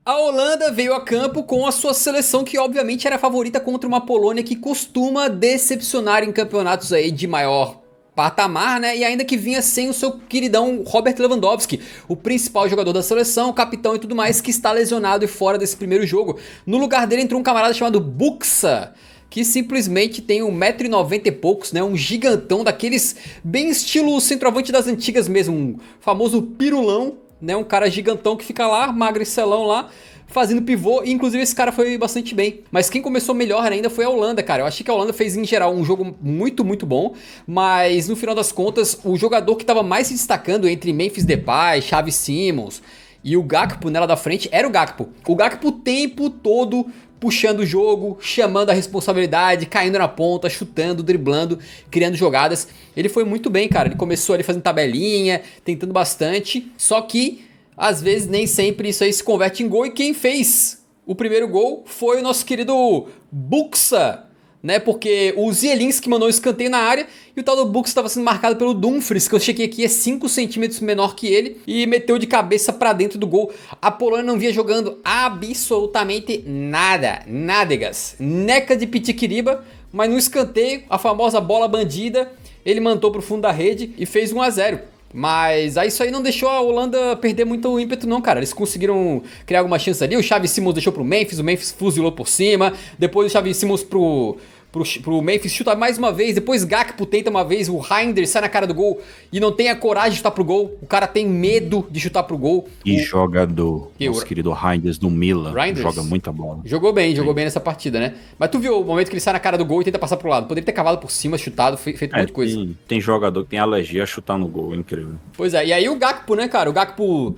A Holanda veio a campo com a sua seleção que obviamente era favorita contra uma Polônia que costuma decepcionar em campeonatos aí de maior patamar, né? E ainda que vinha sem o seu queridão Robert Lewandowski, o principal jogador da seleção, capitão e tudo mais, que está lesionado e fora desse primeiro jogo. No lugar dele entrou um camarada chamado Buxa, que simplesmente tem 1,90 m e poucos, né? Um gigantão daqueles bem estilo centroavante das antigas mesmo, um famoso pirulão, né? Um cara gigantão que fica lá, magricelão lá, fazendo pivô, e inclusive esse cara foi bastante bem. Mas quem começou melhor ainda foi a Holanda, cara. Eu achei que a Holanda fez em geral um jogo muito, muito bom, mas no final das contas, o jogador que estava mais se destacando entre Memphis Depay, Xavi Simons e o Gakpo nela da frente era o Gakpo. O Gakpo o tempo todo puxando o jogo, chamando a responsabilidade, caindo na ponta, chutando, driblando, criando jogadas. Ele foi muito bem, cara. Ele começou ali fazendo tabelinha, tentando bastante. Só que, às vezes, nem sempre isso aí se converte em gol. E quem fez o primeiro gol foi o nosso querido Buxa, né? Porque o Zielinski mandou um escanteio na área e o tal do Buxa estava sendo marcado pelo Dumfries, que eu chequei aqui, é 5 centímetros menor que ele, e meteu de cabeça pra dentro do gol. A Polônia não vinha jogando absolutamente nada, nádegas, neca de pitiquiriba, mas no escanteio, a famosa bola bandida, ele mandou pro fundo da rede e fez 1-0. Mas aí isso aí não deixou a Holanda perder muito o ímpeto não, cara. Eles conseguiram criar alguma chance ali. O Xavi Simons deixou pro Memphis, o Memphis fuzilou por cima. Depois o Xavi Simons pro Memphis chuta mais uma vez. Depois Gakpo tenta uma vez, o Reinders sai na cara do gol e não tem a coragem de chutar pro gol. O cara tem medo de chutar pro gol. E jogador, nosso querido Reinders do Milan, joga muita bola. Jogou bem nessa partida, né? Mas tu viu o momento que ele sai na cara do gol e tenta passar pro lado. Poderia ter cavado por cima, chutado, feito um monte de coisa. Tem jogador que tem alergia a chutar no gol, incrível. Pois é, e aí o Gakpo, né, cara? O Gakpo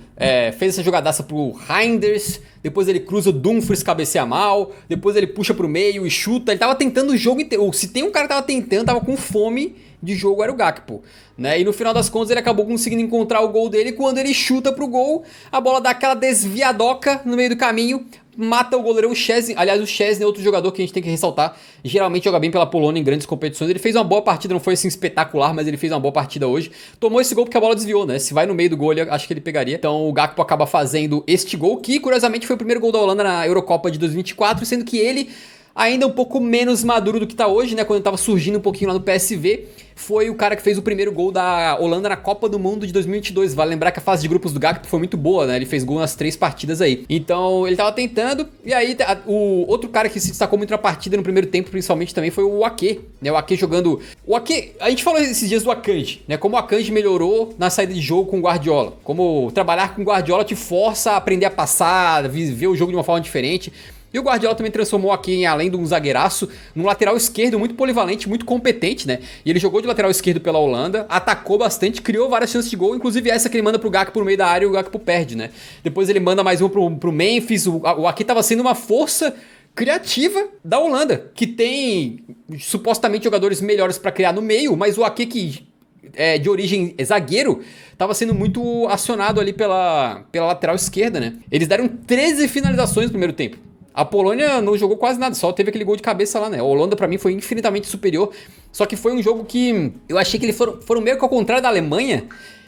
fez essa jogadaça pro Reinders, depois ele cruza o Dumfries, cabeceia mal, depois ele puxa pro meio e chuta. Ele tava tentando o jogo inteiro. Se tem um cara que tava tentando, tava com fome de jogo, era o Gakpo, né? E no final das contas ele acabou conseguindo encontrar o gol dele. Quando ele chuta pro gol, a bola dá aquela desviadoca no meio do caminho, mata o goleirão Szczesny. Aliás, o Szczesny é outro jogador que a gente tem que ressaltar, geralmente joga bem pela Polônia em grandes competições. Ele fez uma boa partida, não foi assim espetacular, mas ele fez uma boa partida hoje. Tomou esse gol porque a bola desviou, né? Se vai no meio do gol, acho que ele pegaria. Então o Gakpo acaba fazendo este gol, que curiosamente foi o primeiro gol da Holanda na Eurocopa de 2024, sendo que ele, ainda um pouco menos maduro do que tá hoje, né? Quando ele tava surgindo um pouquinho lá no PSV, foi o cara que fez o primeiro gol da Holanda na Copa do Mundo de 2022. Vale lembrar que a fase de grupos do Gakpo foi muito boa, né? Ele fez gol nas 3 partidas aí. Então, ele tava tentando, e aí o outro cara que se destacou muito na partida no primeiro tempo, principalmente, também foi o Ake, né? O Ake jogando... O Ake, a gente falou esses dias do Akanji, né? Como o Akanji melhorou na saída de jogo com o Guardiola. Como trabalhar com o Guardiola te força a aprender a passar, ver o jogo de uma forma diferente. E o Guardiola também transformou aqui, além de um zagueiraço, num lateral esquerdo muito polivalente, muito competente, né? E ele jogou de lateral esquerdo pela Holanda, atacou bastante, criou várias chances de gol, inclusive essa que ele manda pro Gakpo por meio da área e o Gakpo perde, né? Depois ele manda mais um pro Memphis, o aqui tava sendo uma força criativa da Holanda, que tem supostamente jogadores melhores pra criar no meio, mas o Ake, que é de origem zagueiro, tava sendo muito acionado ali pela lateral esquerda, né? Eles deram 13 finalizações no primeiro tempo. A Polônia não jogou quase nada, só teve aquele gol de cabeça lá, né? A Holanda pra mim foi infinitamente superior, só que foi um jogo que eu achei que eles foram meio que ao contrário da Alemanha,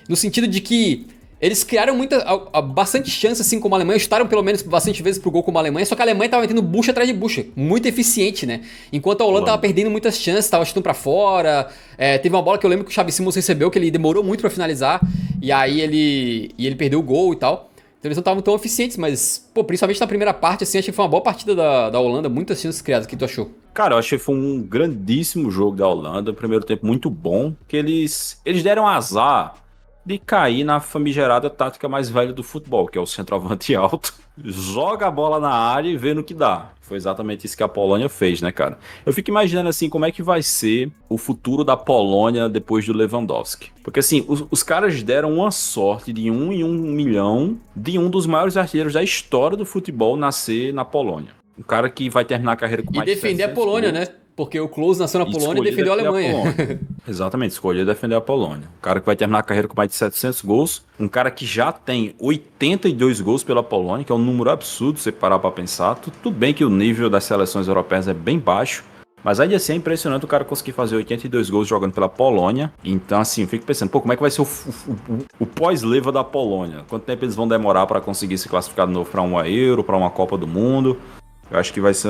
no sentido de que eles criaram bastante chance, assim, como a Alemanha, chutaram pelo menos bastante vezes pro gol como a Alemanha, só que a Alemanha tava metendo bucha atrás de bucha, muito eficiente, né? Enquanto a Holanda tava perdendo muitas chances, tava chutando pra fora, teve uma bola que eu lembro que o Xavi Simons recebeu, que ele demorou muito pra finalizar, e aí ele perdeu o gol e tal. Então eles não estavam tão eficientes, mas, pô, principalmente na primeira parte, assim, achei que foi uma boa partida da Holanda, muitas chances criadas. O que tu achou? Cara, eu achei que foi um grandíssimo jogo da Holanda, primeiro tempo muito bom, que eles deram azar de cair na famigerada tática mais velha do futebol, que é o centroavante alto, joga a bola na área e vê no que dá. Foi exatamente isso que a Polônia fez, né, cara? Eu fico imaginando, assim, como é que vai ser o futuro da Polônia depois do Lewandowski. Porque, assim, os caras deram uma sorte de 1 em 1 milhão de um dos maiores artilheiros da história do futebol nascer na Polônia. Um cara que vai terminar a carreira com mais de 700 defender a Polônia, gols. Né? Porque o Klose nasceu na Polônia e defendeu a Alemanha. Exatamente, escolheu defender a Polônia. Um cara que vai terminar a carreira com mais de 700 gols. Um cara que já tem 82 gols pela Polônia, que é um número absurdo, se você parar pra pensar. Tudo bem que o nível das seleções europeias é bem baixo, Mas ainda assim é impressionante o cara conseguir fazer 82 gols jogando pela Polônia. Então, assim, eu fico pensando, pô, como é que vai ser o pós-leva da Polônia? Quanto tempo eles vão demorar para conseguir se classificar de novo para uma Euro, para uma Copa do Mundo? Eu acho que vai ser,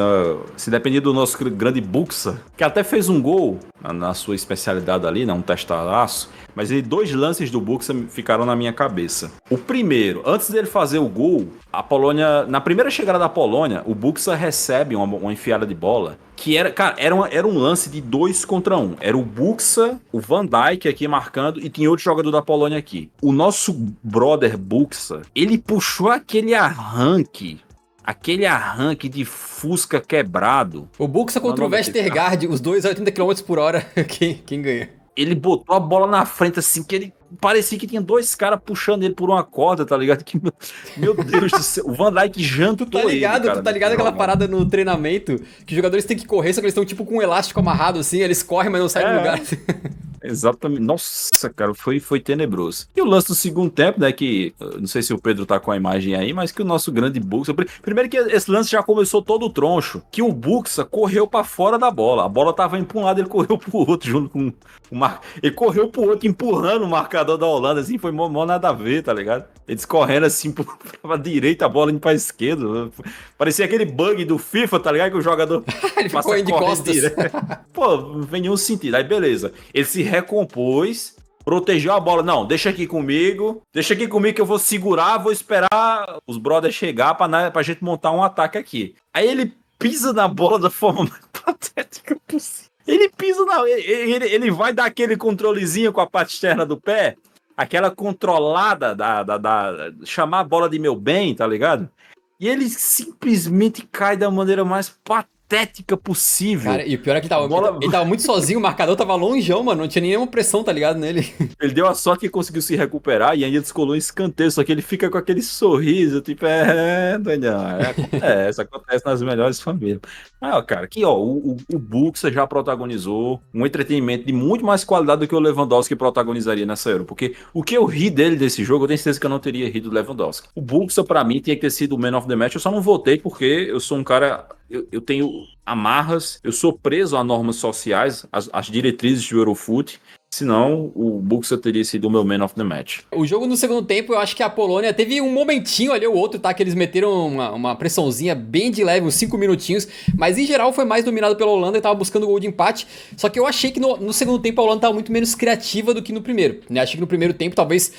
se depender do nosso grande Buxa, que até fez um gol na sua especialidade ali, né, um testaraço, mas 2 lances do Buxa ficaram na minha cabeça. O primeiro, antes dele fazer o gol, a Polônia, na primeira chegada da Polônia, o Buxa recebe uma enfiada de bola, que era, cara, era um lance de 2 contra 1. Era o Buxa, o Van Dijk aqui marcando, e tinha outro jogador da Polônia aqui. O nosso brother Buxa, ele puxou aquele arranque de Fusca quebrado. O Buxa contra o Vestergaard, os dois a 80 km por hora, quem ganha? Ele botou a bola na frente assim, que ele parecia que tinha 2 caras puxando ele por uma corda, tá ligado? Que, meu Deus do céu, o Van Dijk jantou tu tá ligado, ele, cara, aquela parada no treinamento, que os jogadores têm que correr, só que eles estão tipo com um elástico amarrado assim, eles correm, mas não saem do lugar. Exatamente. Nossa, cara, foi tenebroso. E o lance do segundo tempo, né, que não sei se o Pedro tá com a imagem aí, mas que o nosso grande Buxa, primeiro que esse lance já começou todo troncho, que o Buxa correu pra fora da bola. A bola tava indo pra um lado, ele correu pro outro junto com ele correu pro outro empurrando o marcador da Holanda, assim, foi mó nada a ver, tá ligado? Eles correndo assim pra direita, a bola indo pra esquerda. Parecia aquele bug do FIFA, tá ligado? Que o jogador ele ficou indo de costas. Pô, não vem nenhum sentido. Aí beleza, ele se recompôs, protegeu a bola. Não, deixa aqui comigo que eu vou segurar, vou esperar os brothers chegar pra gente montar um ataque aqui. Aí ele pisa na bola da forma mais patética possível. Ele pisa na... Ele vai dar aquele controlezinho com a parte externa do pé, aquela controlada chamar a bola de meu bem, tá ligado? E ele simplesmente cai da maneira mais patética possível. Cara, e o pior é que ele tava muito sozinho, o marcador tava longeão, mano, não tinha nenhuma pressão, tá ligado, nele. Ele deu a sorte que conseguiu se recuperar e ainda descolou um escanteio, só que ele fica com aquele sorriso, tipo, Daniel, acontece nas melhores famílias. Mas, ó, cara, aqui, ó, o Buxa já protagonizou um entretenimento de muito mais qualidade do que o Lewandowski protagonizaria nessa Euro, porque o que eu ri dele desse jogo, eu tenho certeza que eu não teria rido do Lewandowski. O Buxa, pra mim, tinha que ter sido o Man of the Match, eu só não votei porque eu sou um cara... Eu tenho amarras, eu sou preso a normas sociais, as diretrizes do Eurofoot, senão o Buxa teria sido o meu Man of the Match. O jogo no segundo tempo, eu acho que a Polônia teve um momentinho ali ou outro, tá? Que eles meteram uma pressãozinha bem de leve, uns 5 minutinhos, mas em geral foi mais dominado pela Holanda e tava buscando o gol de empate. Só que eu achei que no segundo tempo a Holanda tava muito menos criativa do que no primeiro, né? Achei que no primeiro tempo, talvez...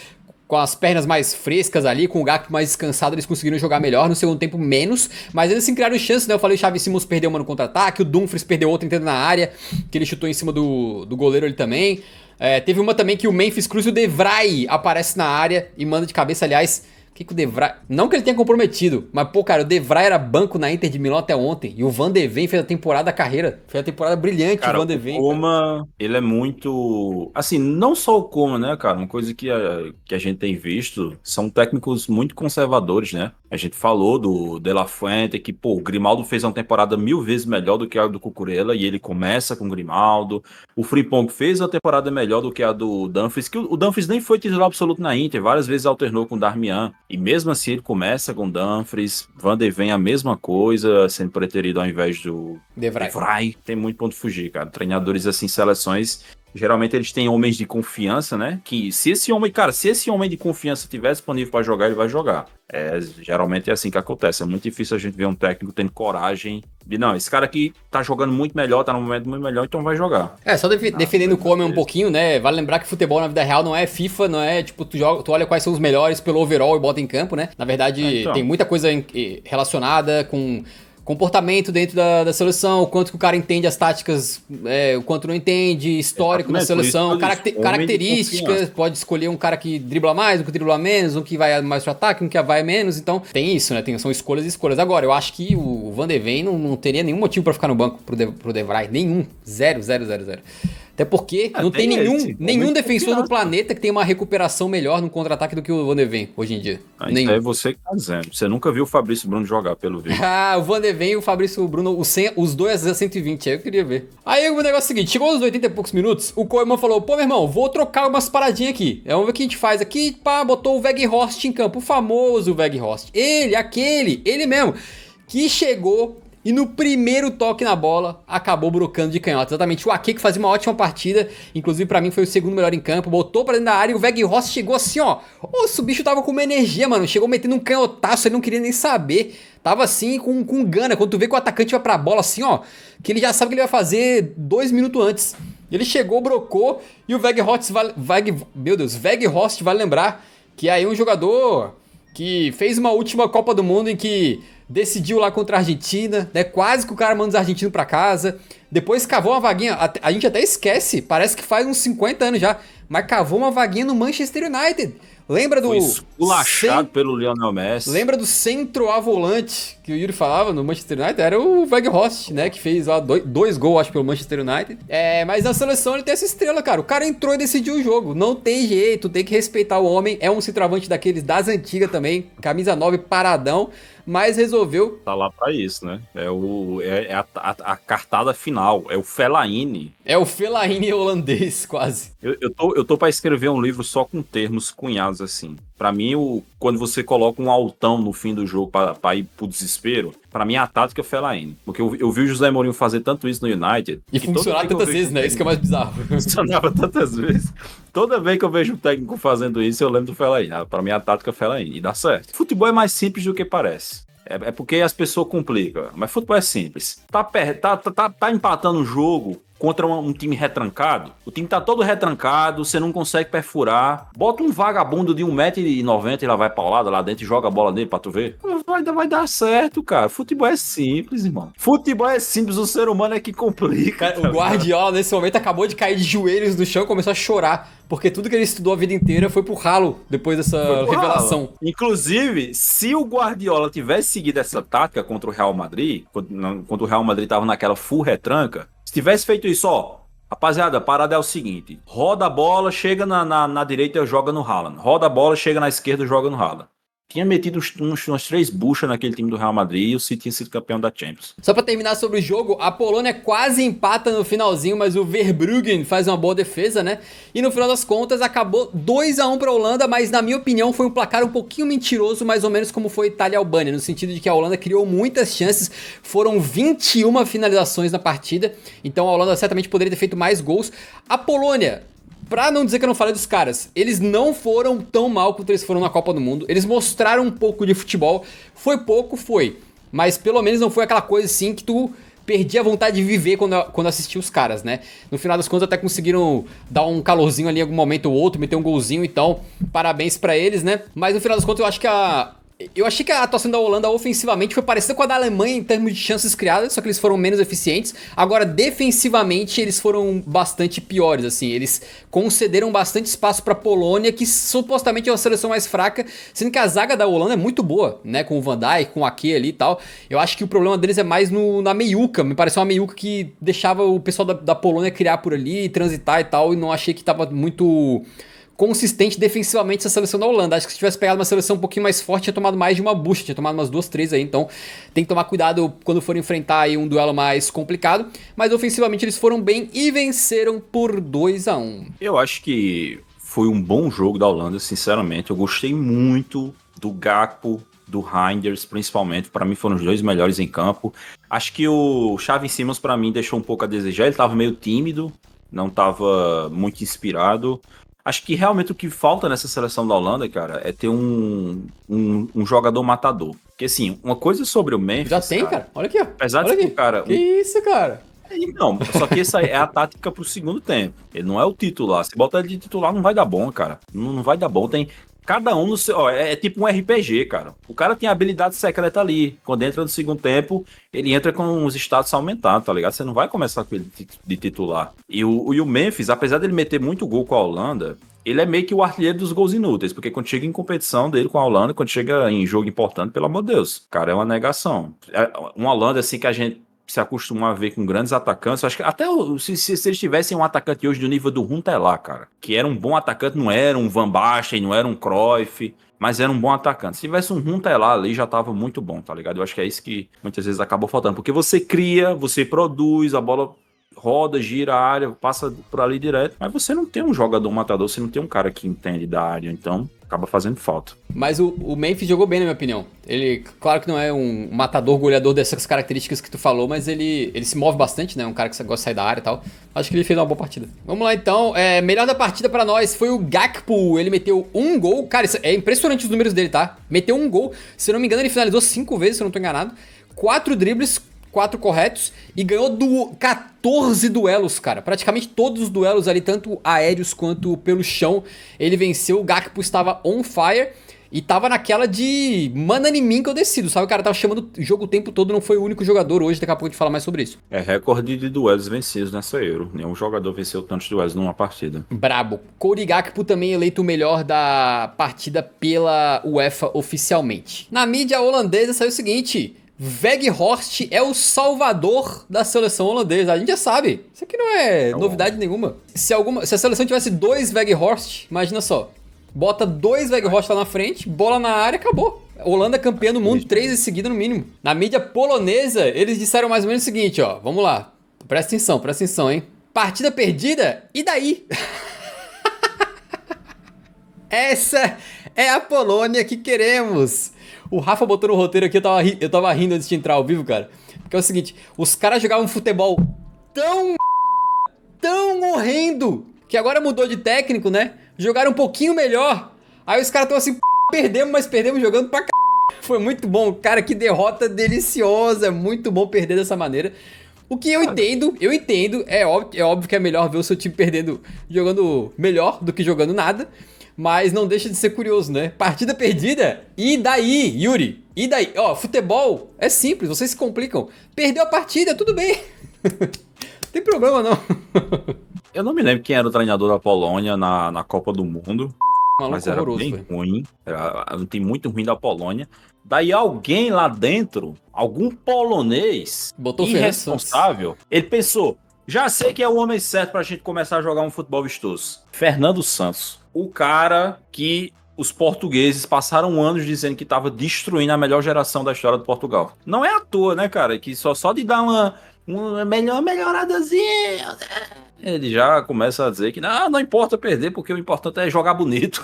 com as pernas mais frescas ali, com o Gakpo mais descansado, eles conseguiram jogar melhor, no segundo tempo menos, mas eles sim criaram chances, né? Eu falei, o Xavi Simons perdeu uma no contra-ataque, o Dumfries perdeu outra entrando na área, que ele chutou em cima do goleiro ali também. Teve uma também que o Memphis Cruz e o De Vrij aparece na área e manda de cabeça, aliás... O De Vrij... Não que ele tenha comprometido, mas, pô, cara, o De Vrij era banco na Inter de Milão até ontem. E o Van de Ven fez a temporada da carreira. Fez a temporada brilhante, cara, o Van de Ven. O Coman, ele é muito... Assim, não só o Coman, né, cara? Uma coisa que a gente tem visto são técnicos muito conservadores, né? A gente falou do De La Fuente, que, pô, o Grimaldo fez uma temporada 1000 vezes melhor do que a do Cucurella, e ele começa com o Grimaldo. O Frimpong fez uma temporada melhor do que a do Dumfries, que o Dumfries nem foi titular absoluto na Inter, várias vezes alternou com o Darmian. E mesmo assim ele começa com Dumfries, Van de Ven a mesma coisa, sendo preterido ao invés do De Vrij. Tem muito ponto de fugir, cara. Treinadores assim, seleções, geralmente eles têm homens de confiança, né? Que se esse homem de confiança estiver disponível para jogar, ele vai jogar. Geralmente é assim que acontece. É muito difícil a gente ver um técnico tendo coragem de, não, esse cara aqui tá jogando muito melhor, tá num momento muito melhor, então vai jogar. Só defendendo o Coman um pouquinho, né? Vale lembrar que futebol na vida real não é FIFA, não é tipo, tu olha quais são os melhores pelo overall e bota em campo, né? Na verdade, tem muita coisa relacionada com comportamento dentro da seleção, o quanto que o cara entende as táticas, o quanto não entende, histórico da seleção, características, pode escolher um cara que dribla mais, um que dribla menos, um que vai mais pro ataque, um que vai menos, então tem isso, né? São escolhas e escolhas. Agora, eu acho que o Van de Ven não teria nenhum motivo pra ficar no banco pro De Vrij, nenhum, zero. Até porque não tem nenhum defensor no planeta que tenha uma recuperação melhor no contra-ataque do que o Van de Ven hoje em dia. É você que tá dizendo. Você nunca viu o Fabrício Bruno jogar, pelo vídeo. O Van de Ven e o Fabrício Bruno, os dois a 120, aí eu queria ver. Aí o negócio é o seguinte, chegou aos 80 e poucos minutos, o Koeman falou, pô, meu irmão, vou trocar umas paradinhas aqui. Vamos ver o que a gente faz aqui. Pá, botou o Weghorst em campo, o famoso Weghorst. Ele mesmo, que chegou... e no primeiro toque na bola, acabou brocando de canhota. Exatamente, o Ake que fazia uma ótima partida, inclusive pra mim foi o segundo melhor em campo, botou pra dentro da área e o Weghorst chegou assim, ó. Nossa, o bicho tava com uma energia, mano, chegou metendo um canhotaço, ele não queria nem saber. Tava assim, com gana, quando tu vê que o atacante vai pra bola assim, ó, que ele já sabe o que ele vai fazer 2 minutos antes. Ele chegou, brocou, e o Weghorst vale lembrar que é aí um jogador que fez uma última Copa do Mundo em que decidiu lá contra a Argentina, né? Quase que o cara manda os argentinos pra casa. Depois cavou uma vaguinha, a gente até esquece, parece que faz uns 50 anos já, mas cavou uma vaguinha no Manchester United. Lembra do... Foi esculachado pelo Lionel Messi. Lembra do centroavante que o Yuri falava no Manchester United? Era o Weghorst, né? Que fez lá dois gols, acho, pelo Manchester United. Mas na seleção ele tem essa estrela, cara. O cara entrou e decidiu o jogo. Não tem jeito, tem que respeitar o homem. É um centroavante daqueles das antigas também. Camisa 9, paradão. Mas resolveu. Tá lá pra isso, né? É a cartada final. É o Fellaini. É o Fellaini holandês, quase. Eu tô pra escrever um livro só com termos cunhados assim. Pra mim, quando você coloca um altão no fim do jogo pra ir pro desespero, pra mim a tática é o Fellaini. Porque eu vi o José Mourinho fazer tanto isso no United. E funcionar tantas vezes, né? Isso que é mais bizarro. Funcionava tantas vezes. Toda vez que eu vejo um técnico fazendo isso, eu lembro do Fellaini. Pra mim a tática é o Fellaini. E dá certo. Futebol é mais simples do que parece. É porque as pessoas complicam. Mas futebol é simples. Tá empatando o jogo contra um time retrancado. O time tá todo retrancado, você não consegue perfurar. Bota um vagabundo de 1,90 m e lá vai paulada lá dentro e joga a bola nele pra tu ver. Vai dar certo, cara. Futebol é simples, irmão. Futebol é simples, o ser humano é que complica. Cara, o Guardiola, nesse momento, acabou de cair de joelhos no chão e começou a chorar. Porque tudo que ele estudou a vida inteira foi pro ralo depois dessa revelação. Inclusive, se o Guardiola tivesse seguido essa tática contra o Real Madrid, quando o Real Madrid tava naquela full retranca, se tivesse feito isso, ó, rapaziada, a parada é o seguinte: roda a bola, chega na direita e joga no Haaland. Roda a bola, chega na esquerda e joga no Haaland. Tinha metido umas 3 buchas naquele time do Real Madrid e o City tinha sido campeão da Champions. Só pra terminar sobre o jogo, a Polônia quase empata no finalzinho, mas o Verbruggen faz uma boa defesa, né? E no final das contas acabou 2-1 pra Holanda, mas na minha opinião foi um placar um pouquinho mentiroso, mais ou menos como foi Itália e Albânia, no sentido de que a Holanda criou muitas chances, foram 21 finalizações na partida, então a Holanda certamente poderia ter feito mais gols. A Polônia, pra não dizer que eu não falei dos caras, eles não foram tão mal quanto eles foram na Copa do Mundo. Eles mostraram um pouco de futebol. Foi pouco, foi. Mas pelo menos não foi aquela coisa assim que tu perdia a vontade de viver quando assistia os caras, né? No final das contas até conseguiram dar um calorzinho ali em algum momento ou outro, meter um golzinho, então parabéns pra eles, né? Mas no final das contas eu achei que a atuação da Holanda ofensivamente foi parecida com a da Alemanha em termos de chances criadas, só que eles foram menos eficientes. Agora, defensivamente, eles foram bastante piores, assim. Eles concederam bastante espaço pra Polônia, que supostamente é uma seleção mais fraca, sendo que a zaga da Holanda é muito boa, né? Com o Van Dijk, com o Ake ali e tal. Eu acho que o problema deles é mais na meiuca. Me pareceu uma meiuca que deixava o pessoal da Polônia criar por ali, transitar e tal, e não achei que tava muito consistente defensivamente essa seleção da Holanda. Acho que se tivesse pegado uma seleção um pouquinho mais forte, tinha tomado mais de uma bucha, tinha tomado umas 2, 3 aí, então tem que tomar cuidado quando for enfrentar aí um duelo mais complicado, mas ofensivamente eles foram bem e venceram por 2-1. Eu acho que foi um bom jogo da Holanda, sinceramente. Eu gostei muito do Gakpo, do Reinders, principalmente. Para mim foram os 2 melhores em campo. Acho que o Xavi Simons, para mim, deixou um pouco a desejar. Ele tava meio tímido, não tava muito inspirado. Acho que realmente o que falta nessa seleção da Holanda, cara, é ter um jogador matador. Porque, assim, uma coisa sobre o Memphis... Já tem, cara. Olha aqui, ó. Apesar Olha de aqui. que o cara... Que isso, cara? Não, só que essa é a tática pro segundo tempo. Ele não é o titular. Se botar ele de titular, não vai dar bom, cara. Não vai dar bom. Tem... Cada um no seu... Ó, é tipo um RPG, cara. O cara tem a habilidade secreta ali. Quando entra no segundo tempo, ele entra com os status aumentados, tá ligado? Você não vai começar com ele de titular. E o Memphis, apesar dele meter muito gol com a Holanda, ele é meio que o artilheiro dos gols inúteis. Porque quando chega em competição dele com a Holanda, quando chega em jogo importante, pelo amor de Deus, o cara é uma negação. É uma Holanda, assim, que a gente se acostuma a ver com grandes atacantes. Eu acho que até se eles tivessem um atacante hoje do nível do Huntelaar, cara, que era um bom atacante, não era um Van Basten, não era um Cruyff, mas era um bom atacante. Se tivesse um Huntelaar ali, já tava muito bom, tá ligado? Eu acho que é isso que muitas vezes acabou faltando, porque você cria, você produz, a bola roda, gira a área, passa por ali direto. Mas você não tem um jogador matador, você não tem um cara que entende da área, então acaba fazendo falta. Mas o Memphis jogou bem, na minha opinião. Ele, claro que não é um matador, goleador dessas características que tu falou, mas ele se move bastante, né? Um cara que gosta de sair da área e tal. Acho que ele fez uma boa partida. Vamos lá, então. Melhor da partida pra nós foi o Gakpo. Ele meteu um gol. Cara, é impressionante os números dele, tá? Meteu um gol. Se eu não me engano, ele finalizou 5 vezes, se eu não tô enganado. 4 dribles, 4 corretos e ganhou 14 duelos, cara. Praticamente todos os duelos ali, tanto aéreos quanto pelo chão, ele venceu. O Gakpo estava on fire e tava naquela de manda em mim que eu decido, sabe? O cara tava chamando o jogo o tempo todo, não foi o único jogador hoje, daqui a pouco a gente fala mais sobre isso. É recorde de duelos vencidos nessa Euro. Nenhum jogador venceu tantos duelos numa partida. Brabo. Cody Gakpo também eleito o melhor da partida pela UEFA oficialmente. Na mídia holandesa saiu o seguinte: Weghorst é o salvador da seleção holandesa. A gente já sabe. Isso aqui não é novidade nenhuma. Se a seleção tivesse 2 Weghorst, imagina só. Bota 2 Weghorst lá na frente, bola na área, acabou. Holanda campeã do mundo 3 em seguida no mínimo. Na mídia polonesa, eles disseram mais ou menos o seguinte, ó. Vamos lá. Presta atenção, hein. Partida perdida? E daí? Essa é a Polônia que queremos. O Rafa botou no roteiro aqui, eu tava rindo antes de entrar ao vivo, cara. Porque é o seguinte, os caras jogavam futebol tão horrendo, que agora mudou de técnico, né? Jogaram um pouquinho melhor. Aí os caras tão assim, perdemos, mas perdemos jogando pra c... Foi muito bom, cara, que derrota deliciosa. Muito bom perder dessa maneira. O que eu entendo, é óbvio que é melhor ver o seu time perdendo, jogando melhor do que jogando nada. Mas não deixa de ser curioso, né? Partida perdida, e daí, Yuri? E daí? Ó, futebol é simples, vocês se complicam. Perdeu a partida, tudo bem. Não tem problema, não. Eu não me lembro quem era o treinador da Polônia na Copa do Mundo. Maluco mas era horroroso, bem foi. ruim. Era um time muito ruim da Polônia. Daí alguém lá dentro, algum polonês Botou irresponsável, ele pensou, já sei que é o homem certo pra gente começar a jogar um futebol vistoso. Fernando Santos. O cara que os portugueses passaram anos dizendo que estava destruindo a melhor geração da história do Portugal. Não é à toa, né, cara? Que só de dar uma melhoradazinha, ele já começa a dizer que não importa perder, porque o importante é jogar bonito.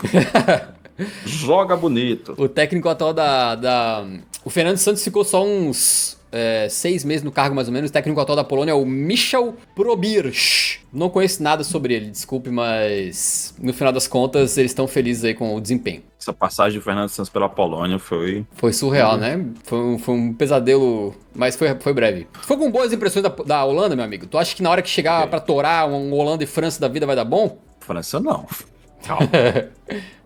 Joga bonito. O técnico atual o Fernando Santos ficou só uns 6 meses no cargo, mais ou menos. O técnico atual da Polônia é o Michał Probierz. Não conheço nada sobre ele, desculpe, mas no final das contas eles estão felizes aí com o desempenho. Essa passagem do Fernando Santos pela Polônia foi surreal, né? Foi um pesadelo, mas foi breve. Foi com boas impressões da Holanda, meu amigo? Tu acha que na hora que chegar pra torar um Holanda e França da vida vai dar bom? França não.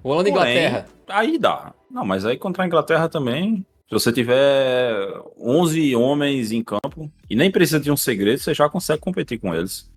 Holanda e Inglaterra. Aí dá. Não, mas aí contra a Inglaterra também, se você tiver 11 homens em campo e nem precisa de um segredo, você já consegue competir com eles.